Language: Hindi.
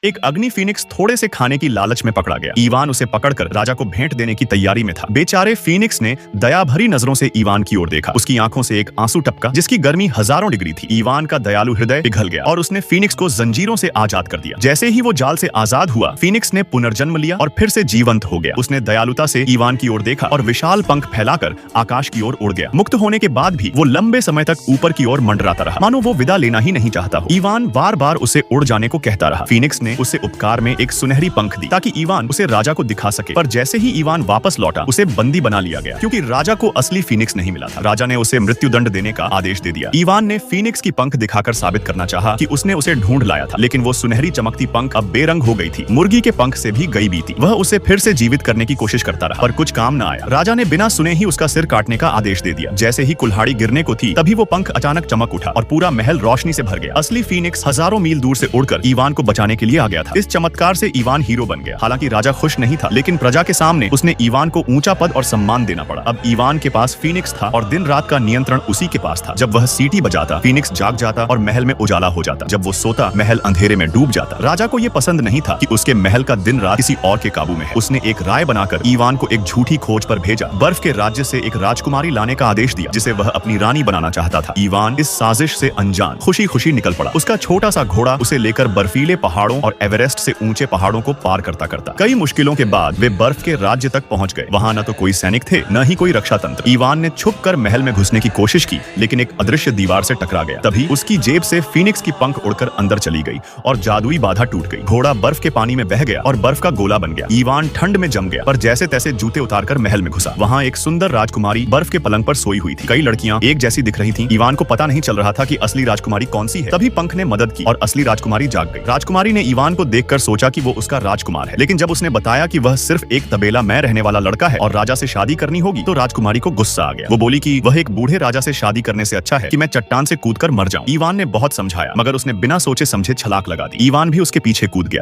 एक अग्नि फीनिक्स थोड़े से खाने की लालच में पकड़ा गया। इवान उसे पकड़कर राजा को भेंट देने की तैयारी में था। बेचारे फीनिक्स ने दया भरी नजरों से इवान की ओर देखा। उसकी आंखों से एक आंसू टपका जिसकी गर्मी हजारों डिग्री थी। इवान का दयालु हृदय पिघल गया और उसने फीनिक्स को जंजीरों से आजाद कर दिया। जैसे ही वो जाल से आजाद हुआ, फीनिक्स ने पुनर्जन्म लिया और फिर से जीवंत हो गया। उसने दयालुता से इवान की ओर देखा और विशाल पंख फैलाकर आकाश की ओर उड़ गया। मुक्त होने के बाद भी वो लंबे समय तक ऊपर की ओर मंडराता रहा, मानो वो विदा लेना ही नहीं चाहता हो। इवान बार बार उसे उड़ जाने को कहता रहा। फीनिक्स ने उसे उपकार में एक सुनहरी पंख दी ताकि इवान उसे राजा को दिखा सके, पर जैसे ही इवान वापस लौटा उसे बंदी बना लिया गया क्योंकि राजा को असली फीनिक्स नहीं मिला था। राजा ने उसे मृत्युदंड देने का आदेश दे दिया। इवान ने फीनिक्स की पंख दिखाकर साबित करना चाहा कि उसने उसे ढूंढ लाया था, लेकिन वो सुनहरी चमकती पंख अब बेरंग हो गई थी। मुर्गी के पंख से भी गई बीती। वह उसे फिर से जीवित करने की कोशिश करता रहा, पर कुछ काम न आया। राजा ने बिना सुने ही उसका सिर काटने का आदेश दे दिया। जैसे ही कुल्हाड़ी गिरने को थी, तभी वो पंख अचानक चमक उठा और पूरा महल रोशनी से भर गया। असली फीनिक्स हजारों मील दूर से उड़कर इवान को बचाने के लिए आ गया था। इस चमत्कार से इवान हीरो बन गया। हालांकि राजा खुश नहीं था, लेकिन प्रजा के सामने उसने इवान को ऊंचा पद और सम्मान देना पड़ा। अब इवान के पास फीनिक्स था और दिन रात का नियंत्रण उसी के पास था। जब वह सीटी बजाता, फीनिक्स जाग जाता और महल में उजाला हो जाता। जब वो सोता, महल अंधेरे में डूब जाता। राजा को यह पसंद नहीं था कि उसके महल का दिन रात किसी और के काबू में है। उसने एक राय बनाकर इवान को एक झूठी खोज पर भेजा। बर्फ के राज्य से एक राजकुमारी लाने का आदेश दिया, जिसे वह अपनी रानी बनाना चाहता था। इवान इस साजिश से अनजान खुशी खुशी निकल पड़ा। उसका छोटा सा घोड़ा उसे लेकर बर्फीले पहाड़ों और एवरेस्ट से ऊंचे पहाड़ों को पार करता करता कई मुश्किलों के बाद वे बर्फ के राज्य तक पहुंच गए। वहां न तो कोई सैनिक थे, न ही कोई रक्षा तंत्र। इवान ने छुपकर महल में घुसने की कोशिश की, लेकिन एक अदृश्य दीवार से टकरा गया। तभी उसकी जेब से फीनिक्स की पंख उड़कर अंदर चली गई और जादुई बाधा टूट गई। घोड़ा बर्फ के पानी में बह गया और बर्फ का गोला बन गया। इवान ठंड में जम गया, पर जैसे तैसे जूते उतारकर महल में घुसा। वहां एक सुंदर राजकुमारी बर्फ के पलंग पर सोई हुई थी। कई लड़कियां एक जैसी दिख रही थीं। इवान को पता नहीं चल रहा था कि असली राजकुमारी कौन सी है। तभी पंख ने मदद की और असली राजकुमारी जाग गई। राजकुमारी ने इवान को देखकर सोचा कि वो उसका राजकुमार है, लेकिन जब उसने बताया कि वह सिर्फ एक तबेला में रहने वाला लड़का है और राजा से शादी करनी होगी, तो राजकुमारी को गुस्सा आ गया। वो बोली कि वह एक बूढ़े राजा से शादी करने से अच्छा है कि मैं चट्टान से कूदकर मर जाऊं। इवान ने बहुत समझाया, मगर उसने बिना सोचे समझे छलाक लगा दी। इवान भी उसके पीछे कूद गया।